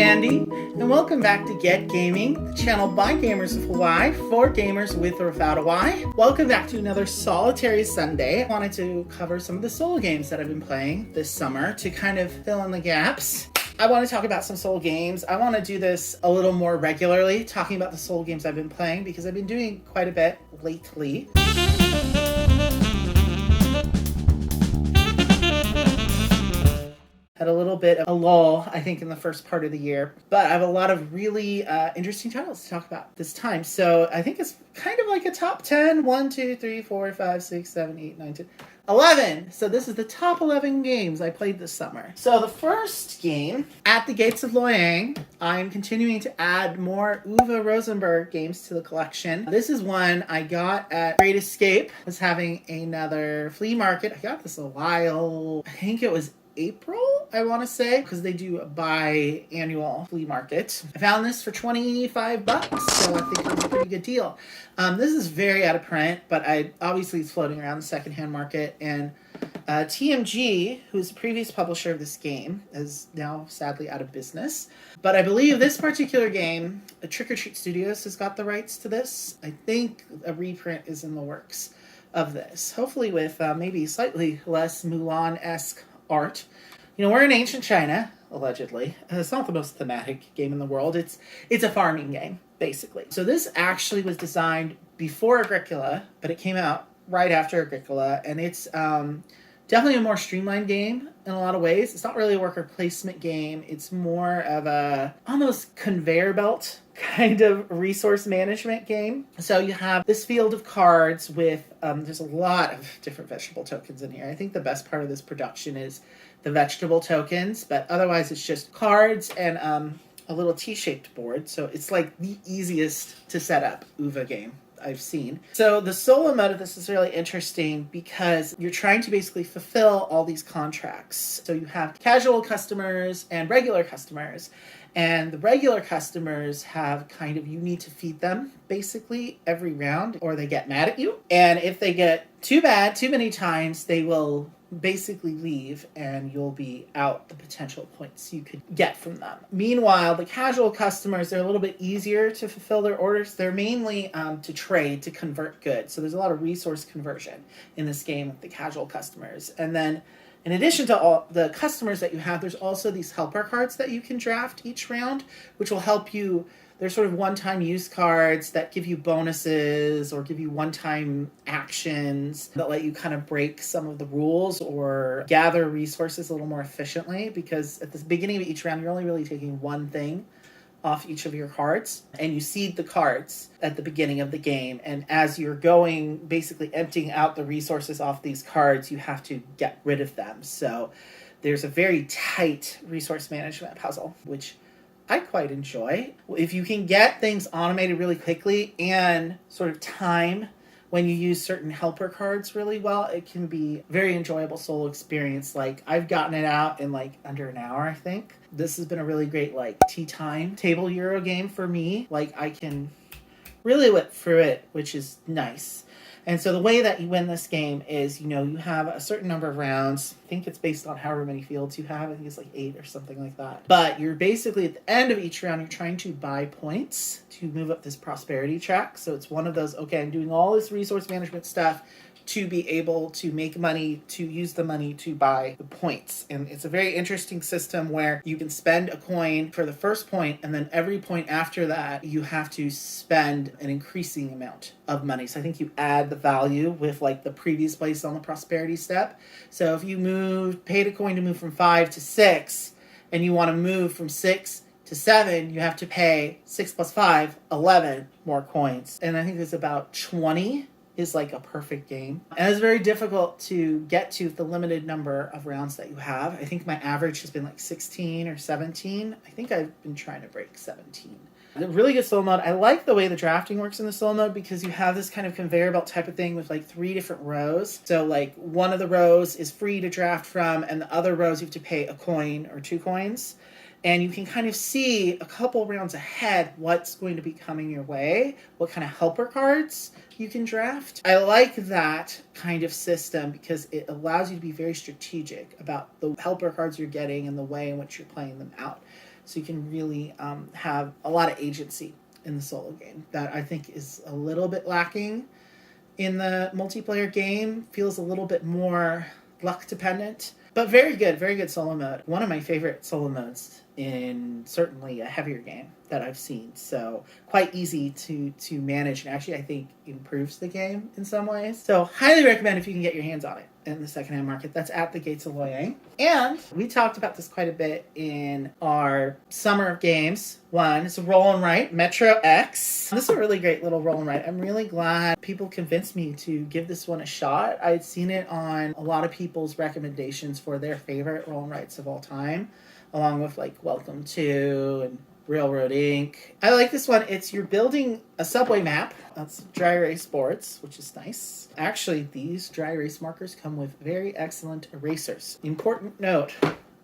Andy, and welcome back to Get Gaming, the channel by gamers with a Y, for gamers with or without a Y. Welcome back to another solitary Sunday. I wanted to cover some of the solo games that I've been playing this summer to kind of fill in the gaps. I want to talk about some solo games. I want to do this a little more regularly, talking about the solo games I've been playing, because I've been doing quite a bit lately. Had a little bit of a lull, I think, in the first part of the year. But I have a lot of really interesting titles to talk about this time. So I think it's kind of like a top 10. 1, 2, 3, 4, 5, 6, 7, 8, 9, 10, 11. So this is the top 11 games I played this summer. So the first game, At the Gates of Loyang, I'm continuing to add more Uwe Rosenberg games to the collection. This is one I got at Great Escape. I was having another flea market. I got this a while. I think it was April, I want to say, because they do a biannual flea market. I found this for $25, so I think it was a pretty good deal. This is very out of print, but obviously it's floating around the secondhand market, and TMG, who's the previous publisher of this game, is now sadly out of business. But I believe this particular game, Trick or Treat Studios has got the rights to this. I think a reprint is in the works of this, hopefully with maybe slightly less Mulan-esque art. You know, we're in ancient China, allegedly. It's not the most thematic game in the world. It's a farming game, basically. So this actually was designed before Agricola, but it came out right after Agricola, and it's definitely a more streamlined game in a lot of ways. It's not really a worker placement game. It's more of a almost conveyor belt kind of resource management game. So you have this field of cards with, there's a lot of different vegetable tokens in here. I think the best part of this production is the vegetable tokens, but otherwise it's just cards and a little T-shaped board. So it's like the easiest to set up Uwe game I've seen. So the solo mode of this is really interesting because you're trying to basically fulfill all these contracts. So you have casual customers and regular customers. And the regular customers have kind of, you need to feed them basically every round or they get mad at you. And if they get too bad too many times, they will basically leave and you'll be out the potential points you could get from them. Meanwhile, the casual customers, they're a little bit easier to fulfill their orders. They're mainly to trade, to convert goods. So there's a lot of resource conversion in this game with the casual customers. And then in addition to all the customers that you have, there's also these helper cards that you can draft each round, which will help you. They're sort of one-time use cards that give you bonuses or give you one-time actions that let you kind of break some of the rules or gather resources a little more efficiently, because at the beginning of each round, you're only really taking one thing off each of your cards, and you seed the cards at the beginning of the game, and as you're going, basically emptying out the resources off these cards, you have to get rid of them. So there's a very tight resource management puzzle, which I quite enjoy. If you can get things automated really quickly and sort of time when you use certain helper cards really well, it can be a very enjoyable solo experience. Like, I've gotten it out in like under an hour, I think. This has been a really great like tea time table Euro game for me. Like, I can really whip through it, which is nice. And so the way that you win this game is, you know, you have a certain number of rounds. I think it's based on however many fields you have. I think it's like 8 or something like that. But you're basically, at the end of each round, you're trying to buy points to move up this prosperity track. So it's one of those, okay, I'm doing all this resource management stuff to be able to make money, to use the money to buy the points. And it's a very interesting system where you can spend a coin for the first point, and then every point after that, you have to spend an increasing amount of money. So I think you add the value with like the previous place on the prosperity step. So if you paid a coin to move from 5 to 6, and you want to move from 6 to 7, you have to pay 6 plus 5, 11 more coins. And I think there's about 20 is like a perfect game. And it's very difficult to get to the limited number of rounds that you have. I think my average has been like 16 or 17. I think I've been trying to break 17. A really good solo mode. I like the way the drafting works in the solo mode because you have this kind of conveyor belt type of thing with like 3 different rows. So like one of the rows is free to draft from, and the other rows you have to pay a coin or 2 coins. And you can kind of see a couple rounds ahead what's going to be coming your way, what kind of helper cards you can draft. I like that kind of system because it allows you to be very strategic about the helper cards you're getting and the way in which you're playing them out. so you can really have a lot of agency in the solo game. That I think is a little bit lacking in the multiplayer game. Feels a little bit more luck dependent, but very good solo mode. One of my favorite solo modes in certainly a heavier game that I've seen. So quite easy to manage, and actually I think improves the game in some ways. So highly recommend if you can get your hands on it in the secondhand market. That's at the Gates of Loyang. And we talked about this quite a bit in our Summer of Games one. It's a roll and write, Metro X. This is a really great little roll and write. I'm really glad people convinced me to give this one a shot. I'd seen it on a lot of people's recommendations for their favorite roll and writes of all time, along with like Welcome to and Railroad Inc. I like this one. You're building a subway map. That's dry erase boards, which is nice. Actually, these dry erase markers come with very excellent erasers. Important note,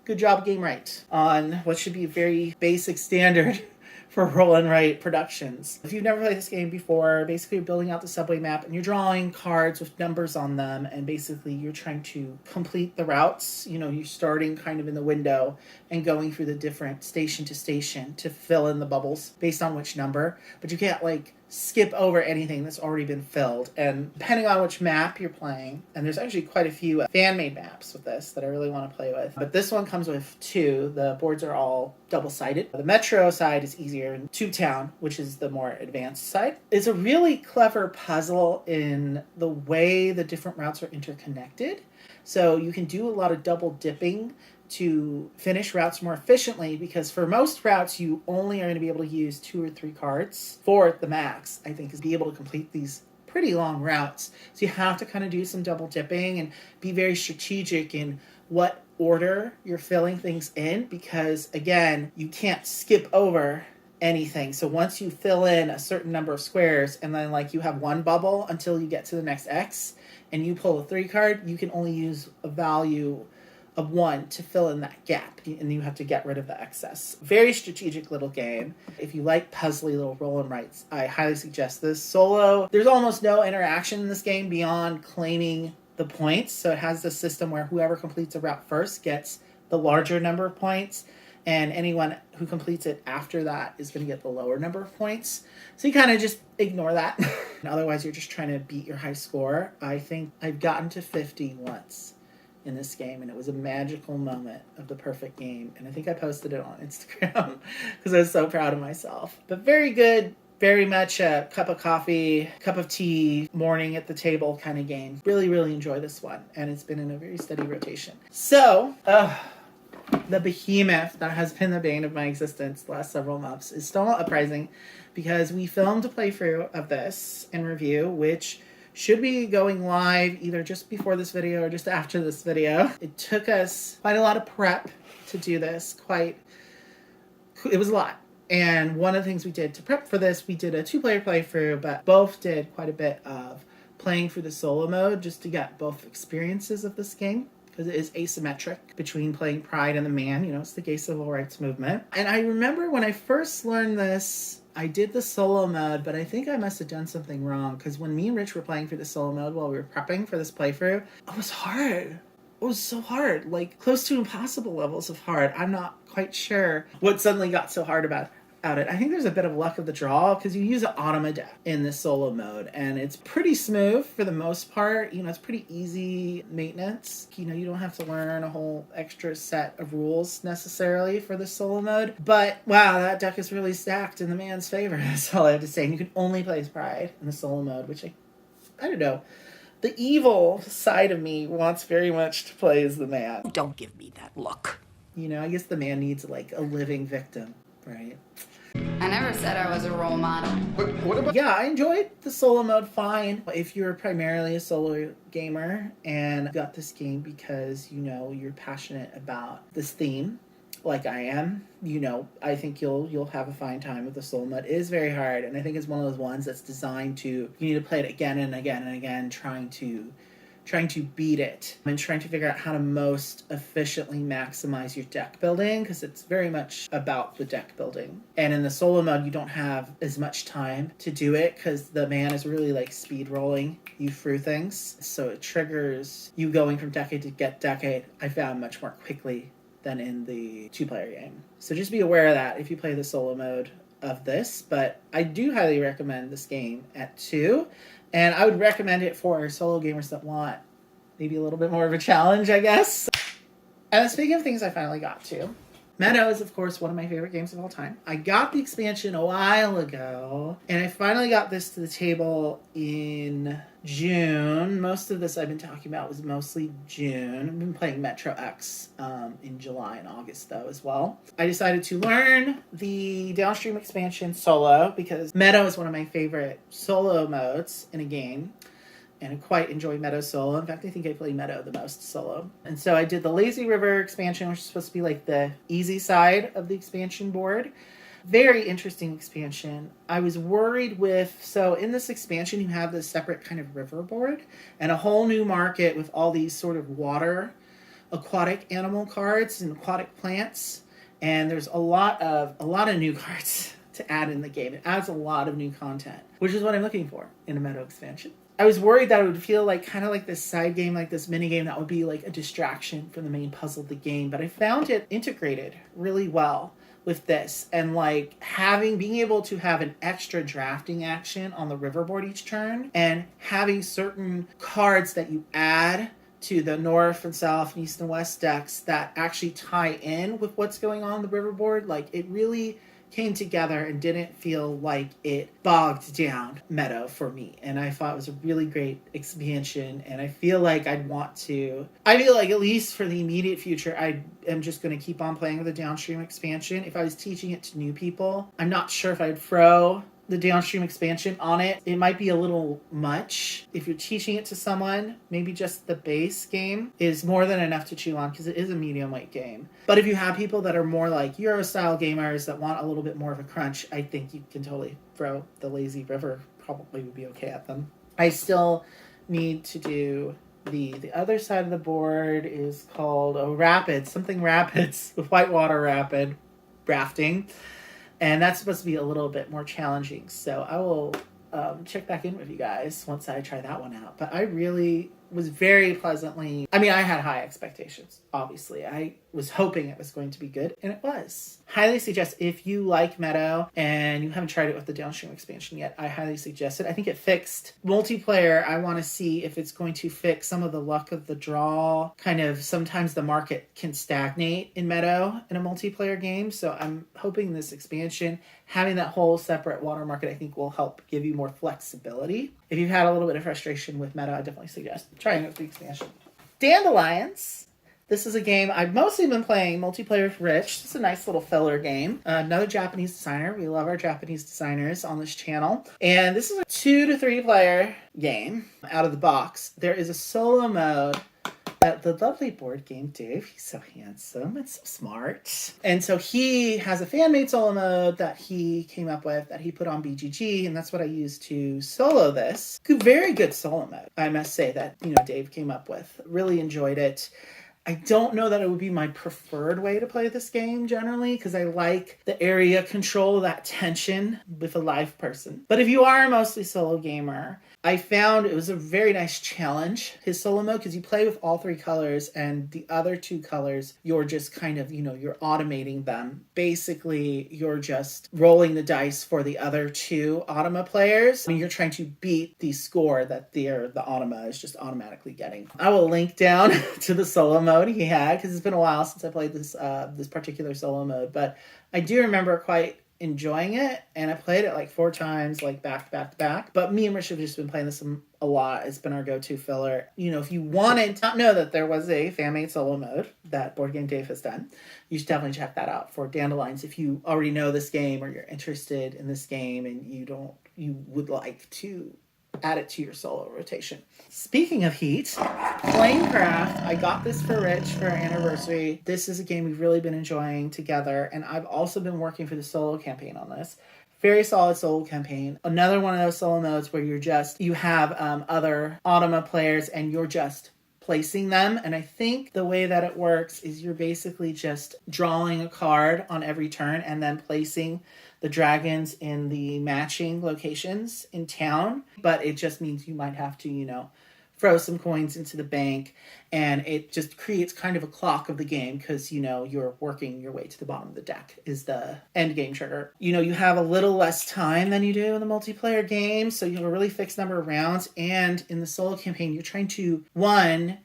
good job Gamewright on what should be a very basic standard for roll and write productions. If you've never played this game before, basically you're building out the subway map and you're drawing cards with numbers on them, and basically you're trying to complete the routes. You know, you're starting kind of in the window and going through the different station to station to fill in the bubbles based on which number, but you can't like skip over anything that's already been filled. And depending on which map you're playing, and there's actually quite a few fan-made maps with this that I really want to play with, but this one comes with two. The boards are all double-sided. The Metro side is easier, and Tube Town, which is the more advanced side. It's a really clever puzzle in the way the different routes are interconnected. So you can do a lot of double dipping to finish routes more efficiently, because for most routes you only are going to be able to use 2 or 3 cards for the max, I think, is be able to complete these pretty long routes. So you have to kind of do some double dipping and be very strategic in what order you're filling things in, because again, you can't skip over anything. So once you fill in a certain number of squares and then like you have one bubble until you get to the next X and you pull a 3 card, you can only use a value of 1 to fill in that gap, and you have to get rid of the excess. Very strategic little game. If you like puzzly little roll and writes, I highly suggest this. Solo, there's almost no interaction in this game beyond claiming the points. So it has this system where whoever completes a route first gets the larger number of points, and anyone who completes it after that is going to get the lower number of points. So you kind of just ignore that. Otherwise, you're just trying to beat your high score. I think I've gotten to 50 once in this game, and it was a magical moment of the perfect game, and I think I posted it on Instagram because I was so proud of myself. But very good, very much a cup of coffee, cup of tea, morning at the table kind of game. Really enjoy this one, and it's been in a very steady rotation. So the behemoth that has been the bane of my existence the last several months is Stonewall Uprising, because we filmed a playthrough of this in review, which should be going live either just before this video or just after this video. It took us quite a lot of prep to do this. It was a lot. And one of the things we did to prep for this, we did a 2-player playthrough, but both did quite a bit of playing through the solo mode just to get both experiences of this game, because it is asymmetric between playing Pride and the Man. You know, it's the gay civil rights movement. And I remember when I first learned this, I did the solo mode, but I think I must have done something wrong, because when me and Rich were playing through the solo mode while we were prepping for this playthrough, it was hard. It was so hard, like close to impossible levels of hard. I'm not quite sure what suddenly got so hard about it. I think there's a bit of luck of the draw, because you use an automa deck in this solo mode, and it's pretty smooth for the most part. You know, it's pretty easy maintenance. You know, you don't have to learn a whole extra set of rules necessarily for the solo mode. But wow, that deck is really stacked in the man's favor. That's all I have to say. And you can only play as Pride in the solo mode, which I don't know. The evil side of me wants very much to play as the man. Don't give me that look. You know, I guess the man needs like a living victim, right? I never said I was a role model. But what about... Yeah, I enjoyed the solo mode fine. If you're primarily a solo gamer and got this game because, you know, you're passionate about this theme, like I am, you know, I think you'll have a fine time with the solo mode. It is very hard, and I think it's one of those ones that's designed to, you need to play it again and again and again, trying to beat it and trying to figure out how to most efficiently maximize your deck building, because it's very much about the deck building. And in the solo mode, you don't have as much time to do it, because the man is really like speed rolling you through things. So it triggers you going from decade to get decade, I found, much more quickly than in the 2-player game. So just be aware of that if you play the solo mode of this. But I do highly recommend this game at 2. And I would recommend it for solo gamers that want maybe a little bit more of a challenge, I guess. And speaking of things I finally got to, Meadow is, of course, one of my favorite games of all time. I got the expansion a while ago, and I finally got this to the table in June. Most of this I've been talking about was mostly June. I've been playing Metro X in July and August, though, as well. I decided to learn the Downstream expansion solo because Meadow is one of my favorite solo modes in a game. And I quite enjoy Meadow solo. In fact, I think I play Meadow the most solo. And so I did the Lazy River expansion, which is supposed to be like the easy side of the expansion board. Very interesting expansion. I was worried so in this expansion, you have this separate kind of river board and a whole new market with all these sort of water aquatic animal cards and aquatic plants. And there's a lot of new cards to add in the game. It adds a lot of new content, which is what I'm looking for in a Meadow expansion. I was worried that it would feel like kind of like this side game, like this mini game that would be like a distraction from the main puzzle of the game. But I found it integrated really well with this, and like being able to have an extra drafting action on the riverboard each turn, and having certain cards that you add to the north and south and east and west decks that actually tie in with what's going on the riverboard. Like it really came together and didn't feel like it bogged down Meadow for me. And I thought it was a really great expansion. And I feel like at least for the immediate future, I am just going to keep on playing with the Downstream expansion. If I was teaching it to new people, I'm not sure if I'd throw the Downstream expansion on it. It might be a little much. If you're teaching it to someone, maybe just the base game is more than enough to chew on because it is a medium weight game. But if you have people that are more like Euro style gamers that want a little bit more of a crunch, I think you can totally throw the Lazy River. Probably would be okay at them. I still need to do the other side of the board is called Rapids with Whitewater Rapid rafting. And that's supposed to be a little bit more challenging. So I will check back in with you guys once I try that one out. But I really was very pleasantly... I had high expectations, obviously. I was hoping it was going to be good, and it was. Highly suggest, if you like Meadow and you haven't tried it with the Downstream expansion yet, I highly suggest it. I think it fixed multiplayer. I want to see if it's going to fix some of the luck of the draw. Kind of sometimes the market can stagnate in Meadow in a multiplayer game. So I'm hoping this expansion, having that whole separate water market, I think will help give you more flexibility. If you've had a little bit of frustration with Meadow, I definitely suggest trying it with the expansion. Dandelions. This is a game I've mostly been playing multiplayer with Rich. It's a nice little filler game. Another Japanese designer. We love our Japanese designers on this channel. And this is a 2 to 3 player game out of the box. There is a solo mode that the lovely board game Dave, he's so handsome and so smart. And so he has a fan-made solo mode that he came up with that he put on BGG, and that's what I used to solo this. Very good solo mode, I must say, that Dave came up with. Really enjoyed it. I don't know that it would be my preferred way to play this game generally, because I like the area control, that tension with a live person. But if you are a mostly solo gamer, I found it was a very nice challenge, his solo mode, because you play with all 3 colors, and the other 2 colors, you're just kind of, you're automating them. Basically, you're just rolling the dice for the other 2 Automa players, and you're trying to beat the score that the Automa is just automatically getting. I will link down to the solo mode he had, because it's been a while since I played this particular solo mode, but I do remember quite enjoying it, and I played it like 4 times, like back to back. But me and Rich have just been playing this a lot. It's been our go-to filler. If you wanted to not know that there was a fan-made solo mode that Board Game Dave has done, you should definitely check that out for Dandelions. If you already know this game, or you're interested in this game and you would like to add it to your solo rotation. Speaking of heat, Flamecraft, I got this for Rich for our anniversary. This is a game we've really been enjoying together, and I've also been working for the solo campaign on this. Very solid solo campaign. Another one of those solo modes where you have other Automa players and you're just placing them. And I think the way that it works is you're basically just drawing a card on every turn and then placing the dragons in the matching locations in town. But it just means you might have to, throw some coins into the bank, and it just creates kind of a clock of the game because, you're working your way to the bottom of the deck is the end game trigger. You have a little less time than you do in the multiplayer game, so you have a really fixed number of rounds. And in the solo campaign, you're trying to,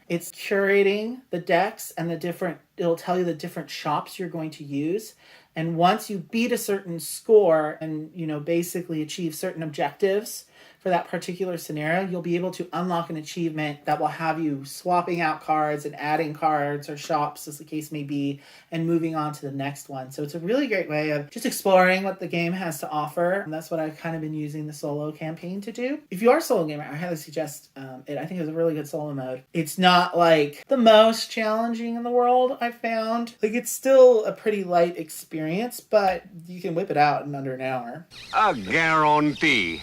it's curating the decks and it'll tell you the different shops you're going to use. And once you beat a certain score and, basically achieve certain objectives for that particular scenario, you'll be able to unlock an achievement that will have you swapping out cards and adding cards or shops, as the case may be, and moving on to the next one. So it's a really great way of just exploring what the game has to offer. And that's what I've kind of been using the solo campaign to do. If you are a solo gamer, I highly suggest it. I think it's a really good solo mode. It's not like the most challenging in the world, I've found. Like, it's still a pretty light experience, but you can whip it out in under an hour. A guarantee.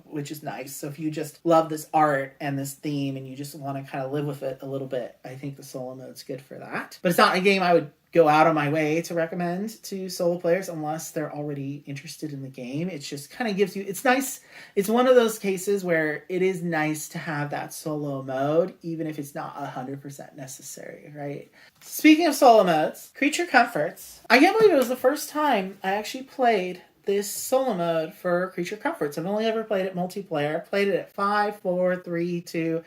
Which is nice. So if you just love this art and this theme and you just want to kind of live with it a little bit, I think the solo mode's good for that. But it's not a game I would go out of my way to recommend to solo players unless they're already interested in the game. It just kind of gives you, it's nice. It's one of those cases where it is nice to have that solo mode, even if it's not 100% necessary, right? Speaking of solo modes, Creature Comforts. I can't believe it was the first time I actually played this solo mode for Creature Comforts. I've only ever played it multiplayer. Played it at 5, 4, 3, 2,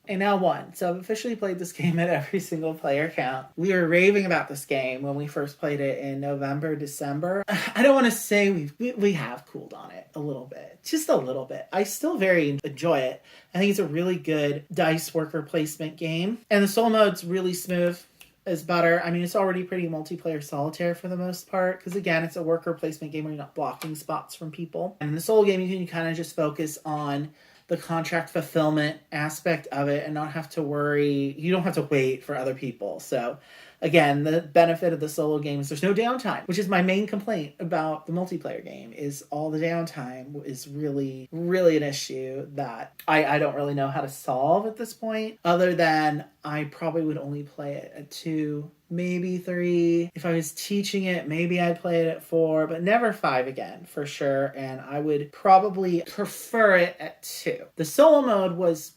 and now 1. So I've officially played this game at every single player count. We were raving about this game when we first played it in November, December. I don't want to say we have cooled on it a little bit. Just a little bit. I still very enjoy it. I think it's a really good dice worker placement game. And the solo mode's really smooth as butter. I mean, it's already pretty multiplayer solitaire for the most part, because again, it's a worker placement game where you're not blocking spots from people. And in the solo game, you can kind of just focus on the contract fulfillment aspect of it and not have to worry. You don't have to wait for other people. So again, the benefit of the solo game is there's no downtime, which is my main complaint about the multiplayer game, is all the downtime is really, really an issue that I don't really know how to solve at this point, other than I probably would only play it at 2, maybe 3. If I was teaching it, maybe I'd play it at 4, but never 5 again, for sure. And I would probably prefer it at 2. The solo mode was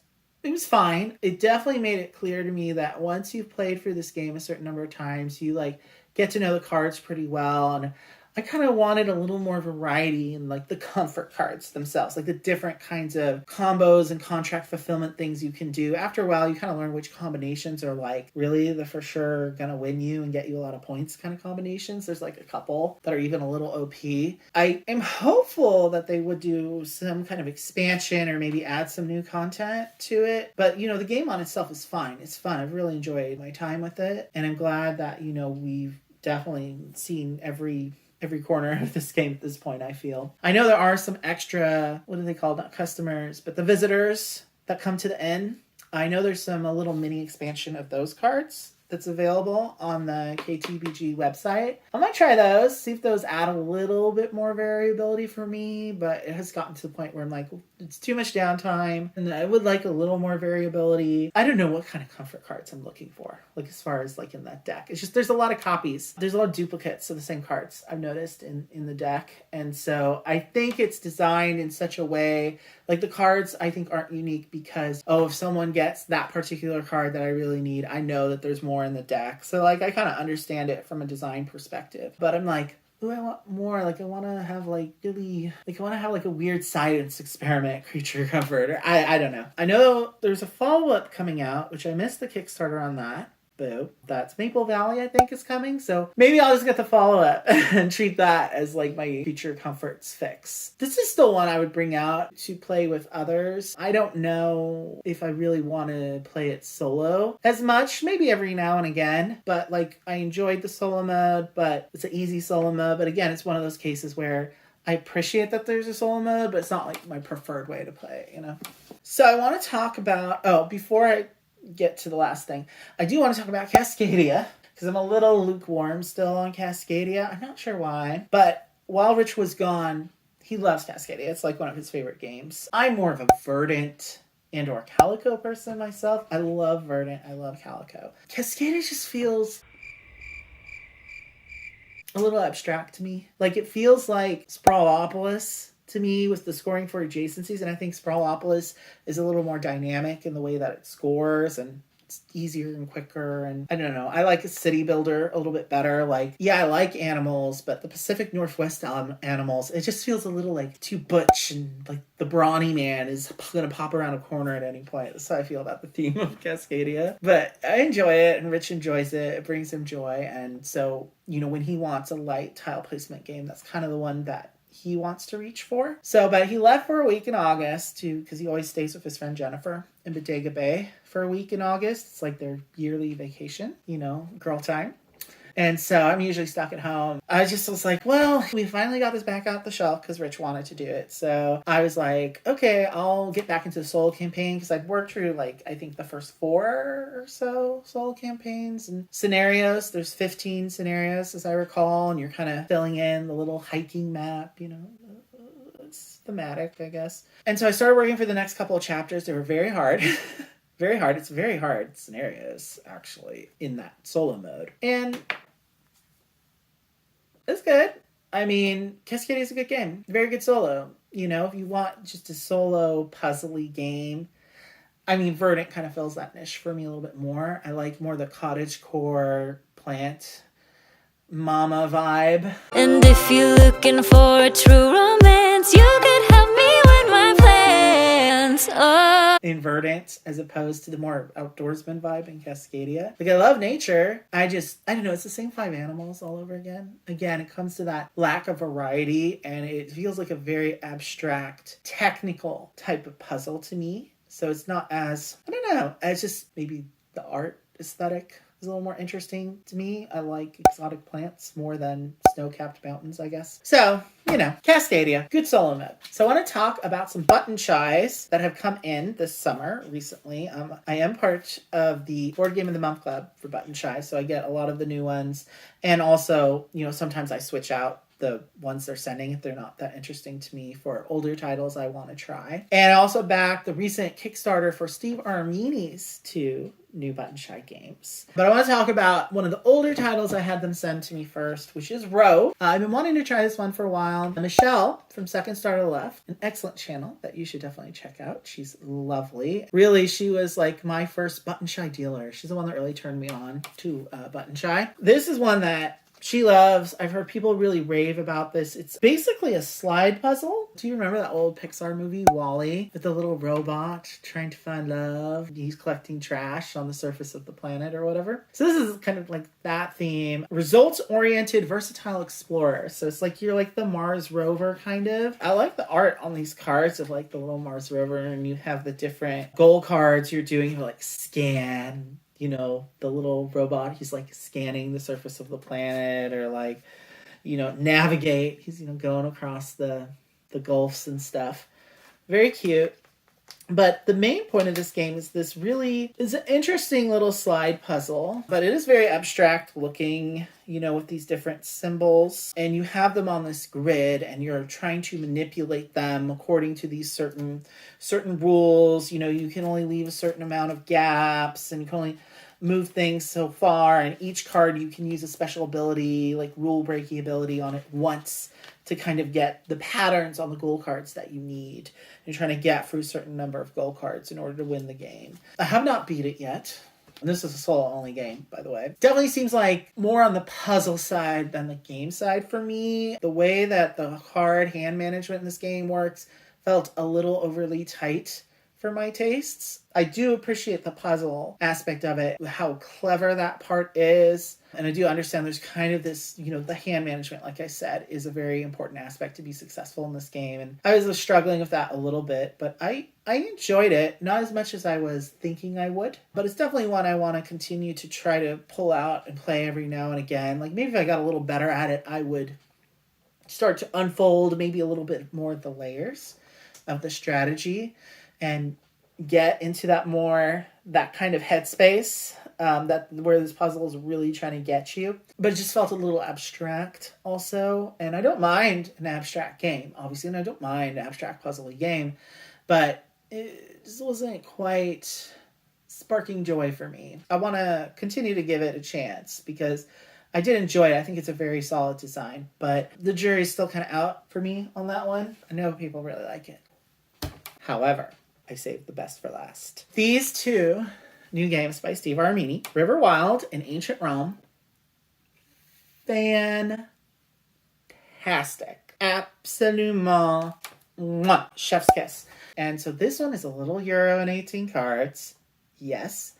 fine. It definitely made it clear to me that once you've played through this game a certain number of times, you get to know the cards pretty well. And I kind of wanted a little more variety in the comfort cards themselves, the different kinds of combos and contract fulfillment things you can do. After a while, you kind of learn which combinations are really the for sure gonna win you and get you a lot of points kind of combinations. There's a couple that are even a little OP. I am hopeful that they would do some kind of expansion or maybe add some new content to it. But, the game on itself is fine. It's fun. I've really enjoyed my time with it. And I'm glad that, we've definitely seen every corner of this game at this point, I feel. I know there are some extra, what do they call, not customers, but the visitors that come to the inn. I know there's a little mini expansion of those cards that's available on the KTBG website. I might try those, see if those add a little bit more variability for me, but it has gotten to the point where I'm it's too much downtime, and I would like a little more variability. I don't know what kind of comfort cards I'm looking for, as far as in that deck. It's just there's a lot of copies. There's a lot of duplicates of the same cards I've noticed in the deck, and so I think it's designed in such a way, the cards I think aren't unique because, if someone gets that particular card that I really need, I know that there's more in the deck. So I kind of understand it from a design perspective, but I'm ooh, I want more. I want to have really, I want to have a weird science experiment creature comfort. Or I don't know. I know there's a follow-up coming out, which I missed the Kickstarter on that. Boo. That's Maple Valley, I think, is coming. So maybe I'll just get the follow-up and treat that as my creature comforts fix. This is still one I would bring out to play with others. I don't know if I really want to play it solo as much, maybe every now and again, but I enjoyed the solo mode, but it's an easy solo mode. But again, it's one of those cases where I appreciate that there's a solo mode, but it's not my preferred way to play, So I want to talk about, before I get to the last thing, I do want to talk about Cascadia, because I'm a little lukewarm still on Cascadia. I'm not sure why, but while Rich was gone, he loves Cascadia. It's one of his favorite games. I'm more of a Verdant and or Calico person myself. I love Verdant. I love Calico. Cascadia just feels a little abstract to me. It feels like Sprawlopolis to me with the scoring for adjacencies, and I think Sprawlopolis is a little more dynamic in the way that it scores, and it's easier and quicker, and I don't know. I like a city builder a little bit better. Like, yeah, I like animals, but the Pacific Northwest animals, it just feels a little like too butch, and like the brawny man is gonna pop around a corner at any point. That's how I feel about the theme of Cascadia. But I enjoy it, and Rich enjoys it. It brings him joy, and so, you know, when he wants a light tile placement game, that's kind of the one that he wants to reach for. So, but he left for a week in August because he always stays with his friend Jennifer in Bodega Bay for a week in August. It's like their yearly vacation, you know, girl time. And so I'm usually stuck at home. I just was like, well, we finally got this back out the shelf because Rich wanted to do it. So I was like, okay, I'll get back into the solo campaign because I'd worked through like, I think the first 4 or so solo campaigns and scenarios. There's 15 scenarios as I recall, and you're kind of filling in the little hiking map, you know. It's thematic, I guess. And so I started working for the next couple of chapters. They were very hard. Very hard. It's very hard scenarios, actually, in that solo mode. And it's good. I mean, Cascadia is a good game. Very good solo. You know, if you want just a solo puzzly game, I mean, Verdant kind of fills that niche for me a little bit more. I like more the cottagecore plant mama vibe. And if you're looking for a true romance, you can help me with my plans. Oh. In Verdant, as opposed to the more outdoorsman vibe in Cascadia. Like, I love nature. I don't know, it's the same 5 animals all over again. Again, it comes to that lack of variety, and it feels like a very abstract, technical type of puzzle to me. So it's not as, I don't know, it's just maybe the art aesthetic is a little more interesting to me. I like exotic plants more than snow-capped mountains, I guess. So, you know, Cascadia, good solo mode. So I want to talk about some button shies that have come in this summer recently. I am part of the Board Game of the Month Club for button shies, so I get a lot of the new ones. And also, you know, sometimes I switch out the ones they're sending if they're not that interesting to me for older titles I want to try. And I also backed the recent Kickstarter for Steve Armini's 2 new button shy games. But I want to talk about one of the older titles I had them send to me first, which is Rove. I've been wanting to try this one for a while. Michelle from Second Star to the Left, an excellent channel that you should definitely check out. She's lovely. Really, she was like my first button shy dealer. She's the one that really turned me on to button shy. This is one that she loves. I've heard people really rave about this. It's basically a slide puzzle. Do you remember that old Pixar movie, WALL-E, with the little robot trying to find love? He's collecting trash on the surface of the planet or whatever. So this is kind of like that theme. Results-oriented, versatile explorer. So it's like you're like the Mars rover kind of. I like the art on these cards of like the little Mars rover, and you have the different goal cards you're doing. You like scan, you know, the little robot, he's like scanning the surface of the planet, or like, you know, navigate. He's, you know, going across the gulfs and stuff. Very cute. But the main point of this game is this really is an interesting little slide puzzle, but it is very abstract looking, you know, with these different symbols, and you have them on this grid, and you're trying to manipulate them according to these certain rules. You know, you can only leave a certain amount of gaps, and you can only move things so far, and each card you can use a special ability, like rule breaking ability on it once to kind of get the patterns on the goal cards that you need. You're trying to get through a certain number of goal cards in order to win the game. I have not beat it yet. And this is a solo-only game, by the way. Definitely seems like more on the puzzle side than the game side for me. The way that the card hand management in this game works felt a little overly tight for my tastes. I do appreciate the puzzle aspect of it, how clever that part is. And I do understand there's kind of this, you know, the hand management, like I said, is a very important aspect to be successful in this game. And I was struggling with that a little bit, but I enjoyed it, not as much as I was thinking I would. But it's definitely one I want to continue to try to pull out and play every now and again. Like maybe if I got a little better at it, I would start to unfold maybe a little bit more of the layers of the strategy and get into that kind of headspace that where this puzzle is really trying to get you. But it just felt a little abstract also. And I don't mind an abstract game, obviously, and I don't mind an abstract puzzle game, but it just wasn't quite sparking joy for me. I want to continue to give it a chance because I did enjoy it. I think it's a very solid design, but the jury's still kind of out for me on that one. I know people really like it. However, I saved the best for last. These two new games by Steve Armini, River Wild and Ancient Realm. Fantastic. Absolument. Mwah. Chef's kiss. And so this one is a little Euro and 18 cards. Yes.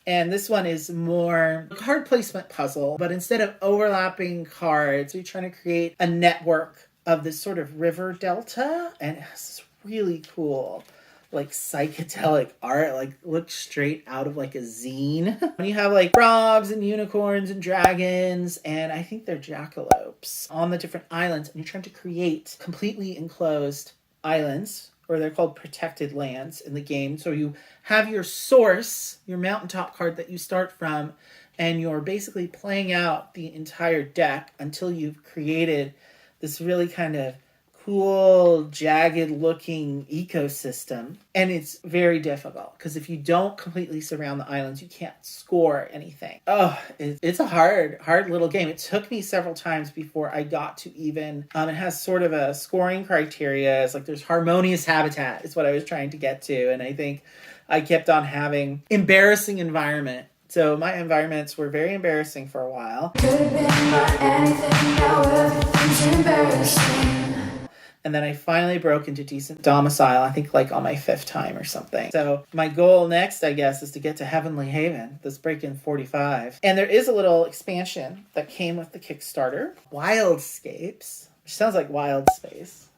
And this one is more card placement puzzle, but instead of overlapping cards, you're trying to create a network of this sort of river delta. And it's really cool, like psychedelic art, like looks straight out of like a zine. When you have like frogs and unicorns and dragons, and I think they're jackalopes on the different islands, and you're trying to create completely enclosed islands, or they're called protected lands in the game. So you have your source, your mountaintop card that you start from, and you're basically playing out the entire deck until you've created this really kind of cool, jagged looking ecosystem. And it's very difficult because if you don't completely surround the islands, you can't score anything. Oh, it's a hard little game. It took me several times before I got to even, it has sort of a scoring criteria. It's like there's harmonious habitat is what I was trying to get to. And I think I kept on having embarrassing environment. So my environments were very embarrassing for a while. Could have been about anything, now everything's embarrassing. And then I finally broke into decent domicile, I think like on my 5th time or something. So my goal next, I guess, is to get to Heavenly Haven. Let's break in 45. And there is a little expansion that came with the Kickstarter. Wildscapes, which sounds like Wild Space.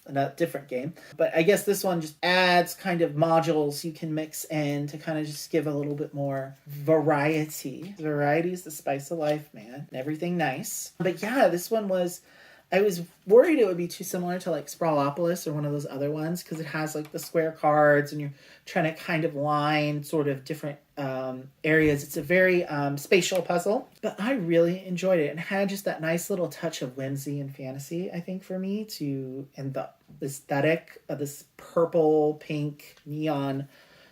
A different game. But I guess this one just adds kind of modules you can mix in to kind of just give a little bit more variety. Variety is the spice of life, man. And everything nice. But yeah, this one was... I was worried it would be too similar to like Sprawlopolis or one of those other ones because it has like the square cards and you're trying to kind of line sort of different areas. It's a very spatial puzzle, but I really enjoyed it and had just that nice little touch of whimsy and fantasy, I think, for me and the aesthetic of this purple, pink, neon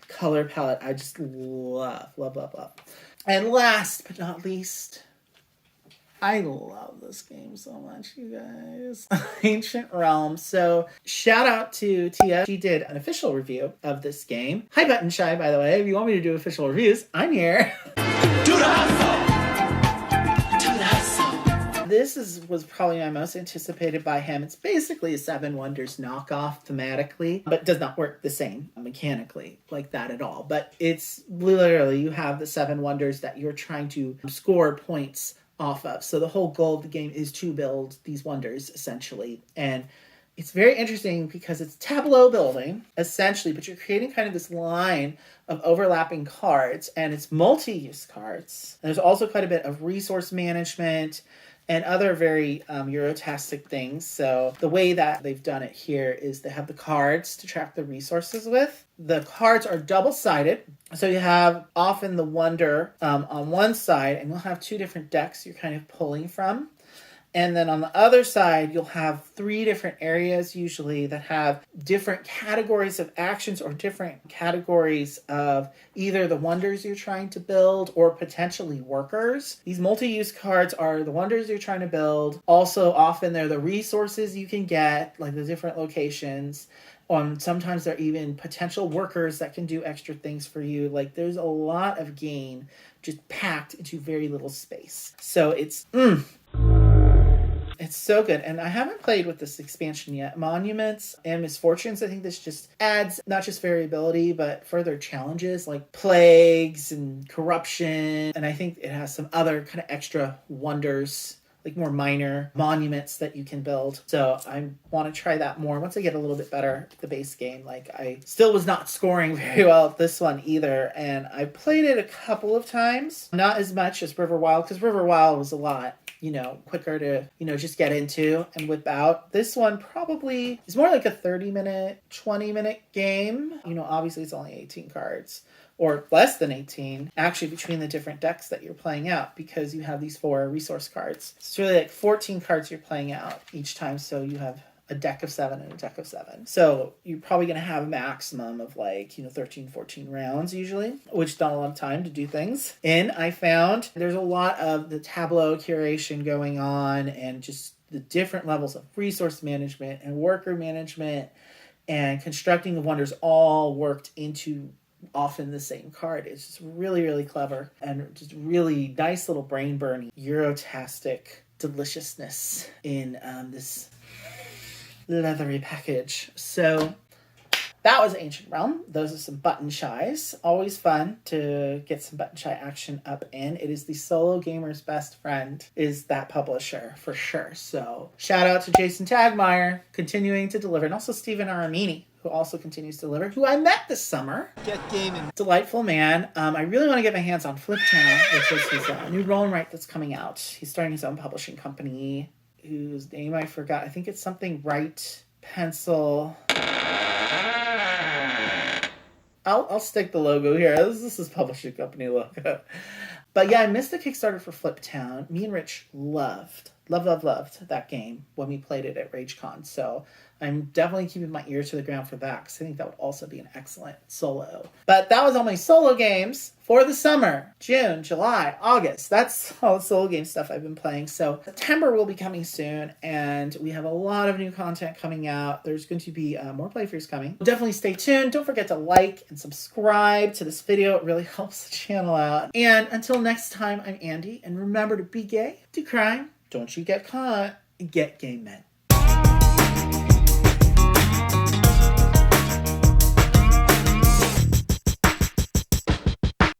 color palette. I just love. And last but not least, I love this game so much, you guys. Ancient Realm. So shout out to Tia. She did an official review of this game. Hi, Button Shy, by the way. If you want me to do official reviews, I'm here. Do the hustle! Do the hustle! This was probably my most anticipated by him. It's basically a Seven Wonders knockoff thematically, but does not work the same mechanically like that at all. But it's literally, you have the Seven Wonders that you're trying to score points off of. So the whole goal of the game is to build these wonders, essentially. And it's very interesting because it's tableau building, essentially, but you're creating kind of this line of overlapping cards, and it's multi-use cards. And there's also quite a bit of resource management and other very Eurotastic things. So the way that they've done it here is they have the cards to track the resources with. The cards are double-sided. So you have often the wonder on one side, and you'll have 2 different decks you're kind of pulling from. And then on the other side, you'll have 3 different areas usually that have different categories of actions or different categories of either the wonders you're trying to build or potentially workers. These multi-use cards are the wonders you're trying to build. Also, often they're the resources you can get, like the different locations. Sometimes they're even potential workers that can do extra things for you. Like there's a lot of gain just packed into very little space. So it's so good. And I haven't played with this expansion yet. Monuments and Misfortunes, I think this just adds not just variability, but further challenges like plagues and corruption. And I think it has some other kind of extra wonders, like more minor monuments that you can build. So I want to try that more once I get a little bit better at the base game. Like I still was not scoring very well at this one either. And I played it a couple of times, not as much as River Wild, because River Wild was a lot, quicker to, just get into and whip out. This one probably is more like a 30-minute, 20-minute game. Obviously it's only 18 cards. Or less than 18, actually, between the different decks that you're playing out, because you have these 4 resource cards. It's really like 14 cards you're playing out each time, so you have a deck of 7 and a deck of 7. So you're probably going to have a maximum of 13, 14 rounds usually, which not a lot of time to do things. And I found there's a lot of the tableau curation going on and just the different levels of resource management and worker management and constructing the wonders all worked into often the same card. It's just really, really clever and just really nice little brain burning Eurotastic deliciousness in this leathery package. So that was Ancient Realm. Those are some button shies. Always fun to get some button shy action up in. It is the solo gamer's best friend, is that publisher for sure. So shout out to Jason Tagmeyer continuing to deliver, and also Stephen Aramini, who also continues to deliver, who I met this summer. Get gaming. Delightful man. I really want to get my hands on Fliptown, which is his new roll and write that's coming out. He's starting his own publishing company, whose name I forgot. I think it's something Write Pencil. I'll stick the logo here. This is publishing company logo. But yeah, I missed the Kickstarter for Fliptown. Me and Rich loved that game when we played it at RageCon. So I'm definitely keeping my ear to the ground for that, because I think that would also be an excellent solo. But that was all my solo games for the summer. June, July, August. That's all the solo game stuff I've been playing. So September will be coming soon, and we have a lot of new content coming out. There's going to be more playthroughs coming. Definitely stay tuned. Don't forget to like and subscribe to this video. It really helps the channel out. And until next time, I'm Andy, and remember to be gay, do crime, don't you get caught, and get game men.